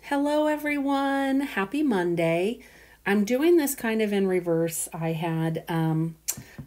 Hello, everyone. Happy Monday. I'm doing this kind of in reverse. I had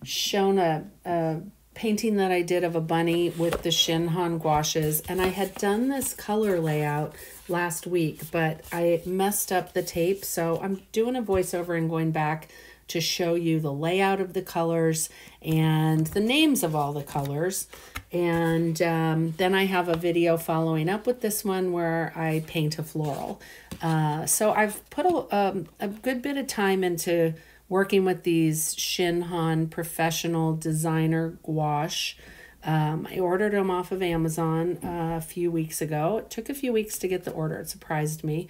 shown a painting that I did of a bunny with the Shinhan gouaches, and I had done this color layout last week, but I messed up the tape, so I'm doing a voiceover and going back to show you the layout of the colors and the names of all the colors. And then I have a video following up with this one where I paint a floral. So I've put a good bit of time into working with these Shinhan Professional Designer Gouache. I ordered them off of Amazon a few weeks ago. It took a few weeks to get the order. It surprised me.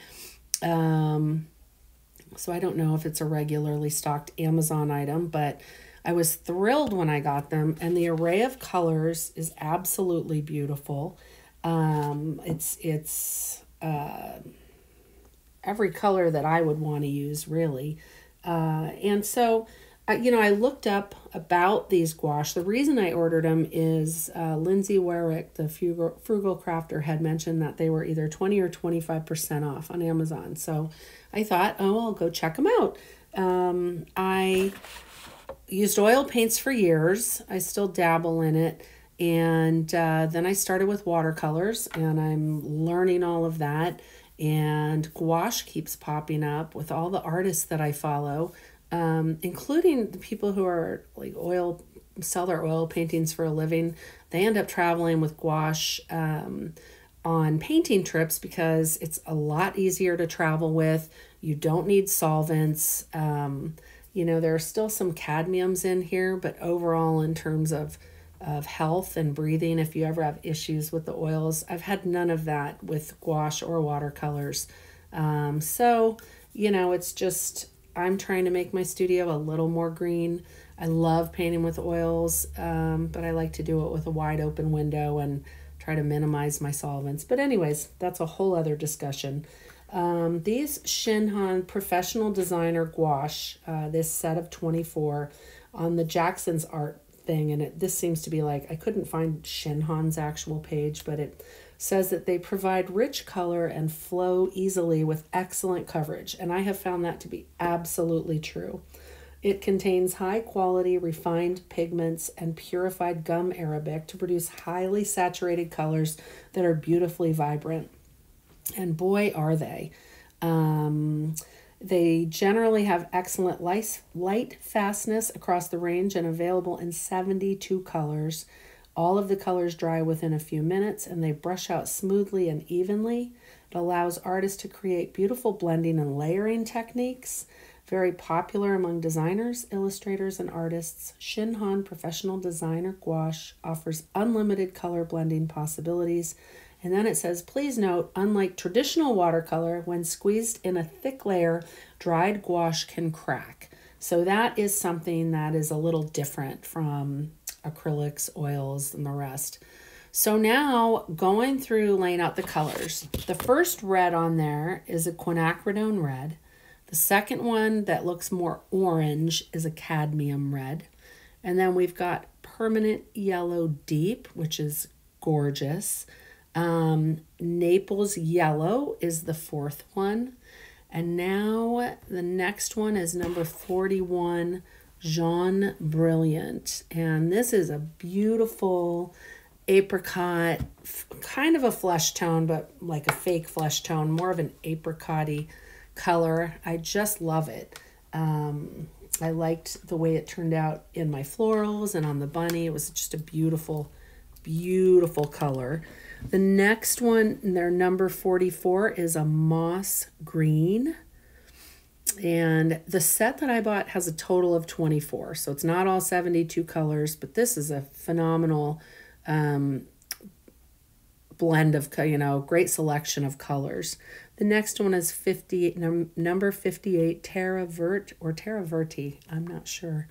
So I don't know if it's a regularly stocked Amazon item, but I was thrilled when I got them, and the array of colors is absolutely beautiful. It's every color that I would want to use, really. And so, I looked up about these gouache. The reason I ordered them is Lindsay Warwick, the Frugal Crafter, had mentioned that they were either 20 or 25% off on Amazon. So I thought, oh, I'll go check them out. I used oil paints for years. I still dabble in it. And then I started with watercolors, and I'm learning all of that. And gouache keeps popping up with all the artists that I follow, including the people who are like sell their oil paintings for a living. They end up traveling with gouache on painting trips because it's a lot easier to travel with. You don't need solvents. There are still some cadmiums in here, but overall, in terms of health and breathing, if you ever have issues with the oils, I've had none of that with gouache or watercolors. It's just, I'm trying to make my studio a little more green. I love painting with oils, but I like to do it with a wide open window and try to minimize my solvents. But anyways, that's a whole other discussion. These Shinhan Professional Designer Gouache, this set of 24 on the Jackson's Art thing, and this seems to be like, I couldn't find Shinhan's actual page, but it says that they provide rich color and flow easily with excellent coverage, and I have found that to be absolutely true. It contains high quality refined pigments and purified gum arabic to produce highly saturated colors that are beautifully vibrant. And boy, are they. They generally have excellent light fastness across the range and available in 72 colors. All of the colors dry within a few minutes, and they brush out smoothly and evenly. It allows artists to create beautiful blending and layering techniques. Very popular among designers, illustrators, and artists, Shinhan Professional Designer Gouache offers unlimited color blending possibilities. And then it says, please note, unlike traditional watercolor, when squeezed in a thick layer, dried gouache can crack. So that is something that is a little different from acrylics, oils, and the rest. So now going through laying out the colors. The first red on there is a quinacridone red. The second one that looks more orange is a cadmium red. And then we've got permanent yellow deep, which is gorgeous. Naples yellow is the fourth one. And now the next one is number 41, Jaune Brilliant. And this is a beautiful apricot, kind of a flesh tone, but like a fake flesh tone, more of an apricot-y color. I just love it. I liked the way it turned out in my florals and on the bunny. It was just a beautiful, beautiful color. The next one, their number 44, is a moss green. And the set that I bought has a total of 24. So it's not all 72 colors, but this is a phenomenal blend of, great selection of colors. The next one is number 58, Terra Vert or Terra Verti. I'm not sure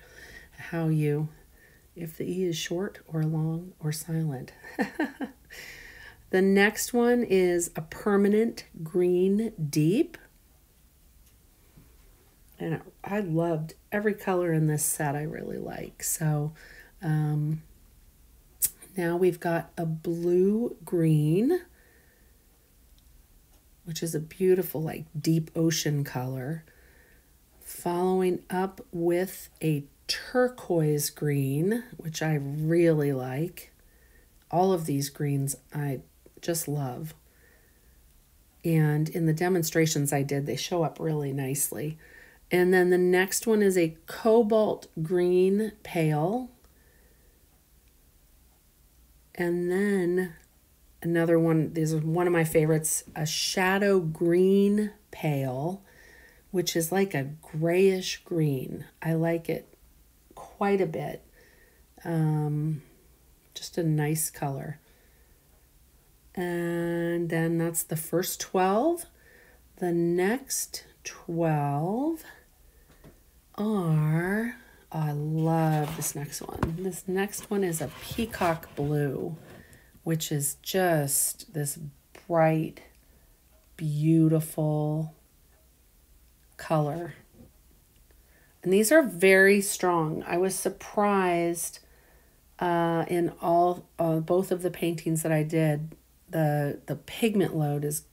if the E is short or long or silent. The next one is a permanent green deep. And I loved every color in this set. I really like. So now we've got a blue green, which is a beautiful, like, deep ocean color. Following up with a turquoise green, which I really like. All of these greens I just love. And in the demonstrations I did, they show up really nicely. And then the next one is a cobalt green pale. And then another one, this is one of my favorites, a shadow green pale, which is like a grayish green. I like it quite a bit. Just a nice color. And then that's the first 12. The next 12 are, oh, I love this next one. This next one is a peacock blue, which is just this bright, beautiful color. And these are very strong. I was surprised in both of the paintings that I did. The pigment load is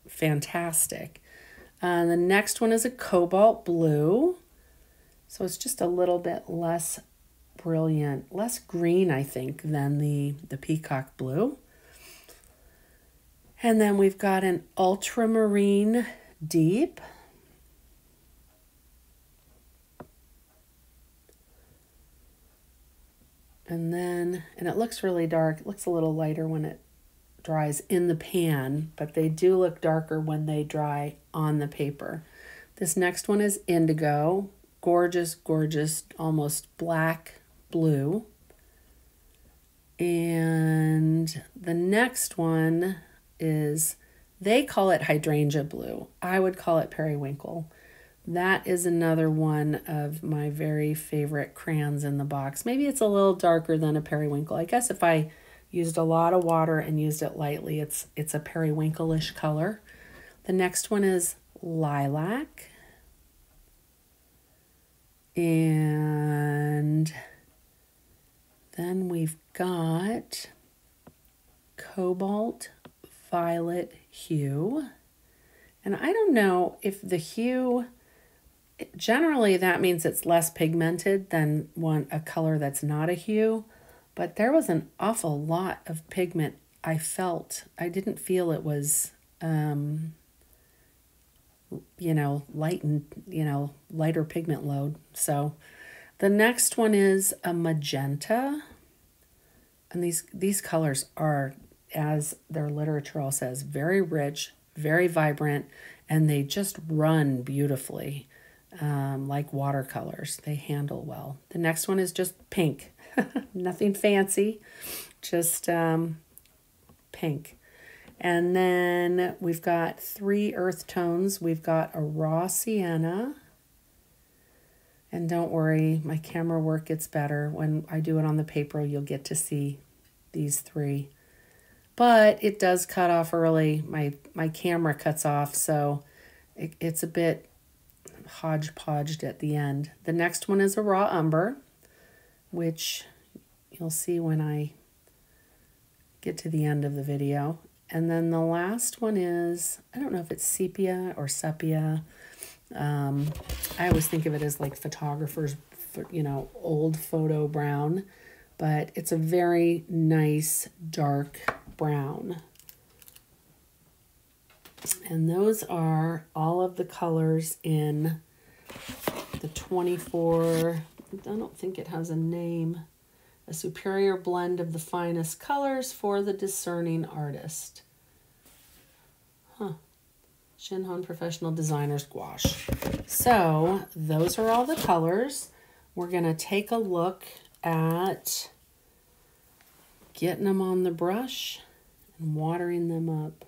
fantastic. The next one is a cobalt blue. So it's just a little bit less brilliant, less green, I think, than the peacock blue. And then we've got an ultramarine deep. And it looks really dark. It looks a little lighter when it dries in the pan, but they do look darker when they dry on the paper. This next one is indigo. Gorgeous, gorgeous, almost black blue. And the next one is, they call it hydrangea blue. I would call it periwinkle. That is another one of my very favorite crayons in the box. Maybe it's a little darker than a periwinkle. I guess if I used a lot of water and used it lightly, it's a periwinkle-ish color. The next one is lilac. And then we've got cobalt violet hue. And I don't know if the hue, generally that means it's less pigmented than a color that's not a hue, but there was an awful lot of pigment I felt. I didn't feel it was, lighter pigment load. So the next one is a magenta. And these colors are, as their literature all says, very rich, very vibrant, and they just run beautifully, like watercolors. They handle well. The next one is just pink. Nothing fancy, just pink. And then we've got 3 earth tones. We've got a raw sienna. And don't worry, my camera work gets better. When I do it on the paper, you'll get to see these 3. But it does cut off early. My camera cuts off, so it's a bit hodgepodged at the end. The next one is a raw umber, which you'll see when I get to the end of the video. And then the last one is, I don't know if it's sepia or sepia. I always think of it as like photographers, old photo brown, but it's a very nice dark brown. And those are all of the colors in the 24, I don't think it has a name, a superior blend of the finest colors for the discerning artist. Shinhan Professional Designers Gouache. So those are all the colors. We're going to take a look at getting them on the brush and watering them up.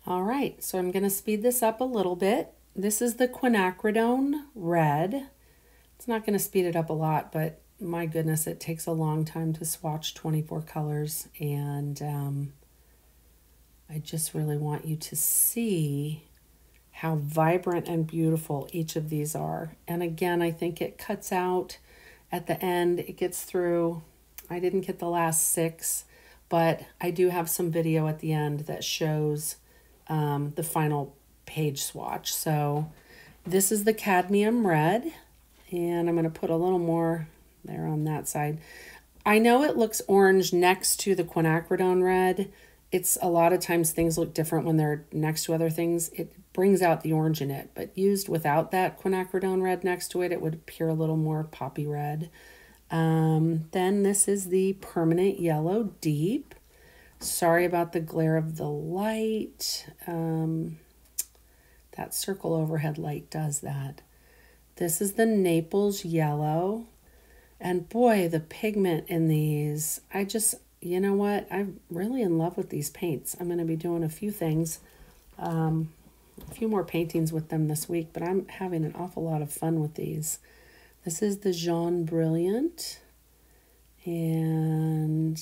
All right, so I'm going to speed this up a little bit. This is the quinacridone red. It's not going to speed it up a lot, but my goodness, it takes a long time to swatch 24 colors, and I just really want you to see how vibrant and beautiful each of these are. And again, I think it cuts out at the end. It gets through. I didn't get the last 6, but I do have some video at the end that shows the final page swatch. So this is the cadmium red, and I'm going to put a little more there on that side. I know it looks orange next to the quinacridone red. It's a lot of times things look different when they're next to other things. It brings out the orange in it, but used without that quinacridone red next to it, it would appear a little more poppy red. Then this is the permanent yellow deep. Sorry about the glare of the light. That circle overhead light does that. This is the Naples yellow. And boy, the pigment in these, you know what? I'm really in love with these paints. I'm going to be doing a few things, a few more paintings with them this week, but I'm having an awful lot of fun with these. This is the Jaune Brilliant, and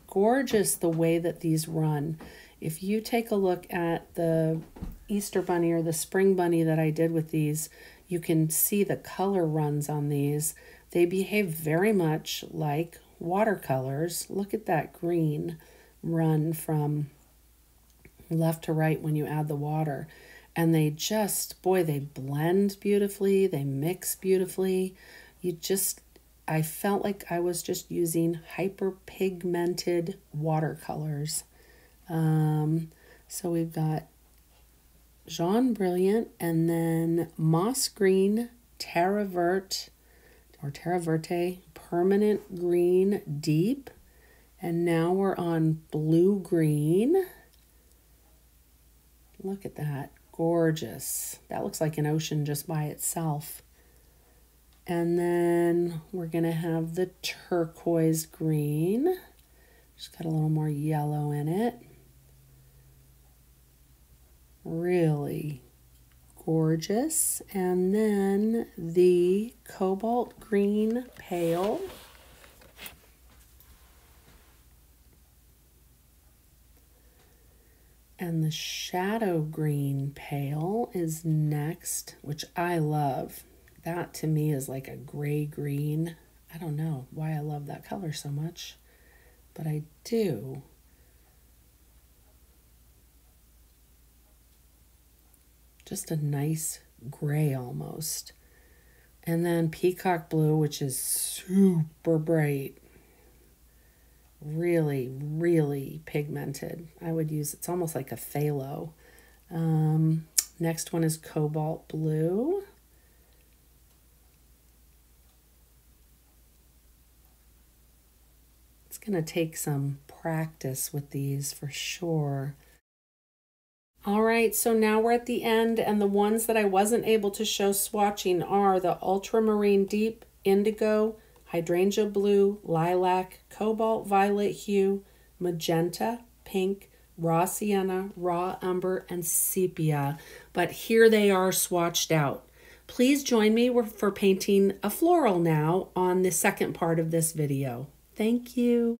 gorgeous the way that these run. If you take a look at the Easter Bunny or the Spring Bunny that I did with these, you can see the color runs on these. They behave very much like watercolors. Look at that green run from left to right when you add the water. And they just, boy, they blend beautifully. They mix beautifully. I felt like I was just using hyperpigmented watercolors. So we've got Jaune Brilliant, and then Moss Green, Terra Verte, Permanent Green Deep, and now we're on Blue Green. Look at that, gorgeous. That looks like an ocean just by itself. And then we're gonna have the Turquoise Green. Just got a little more yellow in it. Really gorgeous. And then the Cobalt Green Pale. And the Shadow Green Pale is next, which I love. That to me is like a gray green. I don't know why I love that color so much, but I do. Just a nice gray almost. And then Peacock Blue, which is super bright. Really, really pigmented. I would use, it's almost like a phthalo. Next one is Cobalt Blue. It's going to take some practice with these for sure. All right, so now we're at the end, and the ones that I wasn't able to show swatching are the Ultramarine Deep, Indigo, Hydrangea Blue, Lilac, Cobalt Violet Hue, Magenta, Pink, Raw Sienna, Raw Umber, and Sepia. But here they are swatched out. Please join me for painting a floral now on the second part of this video. Thank you.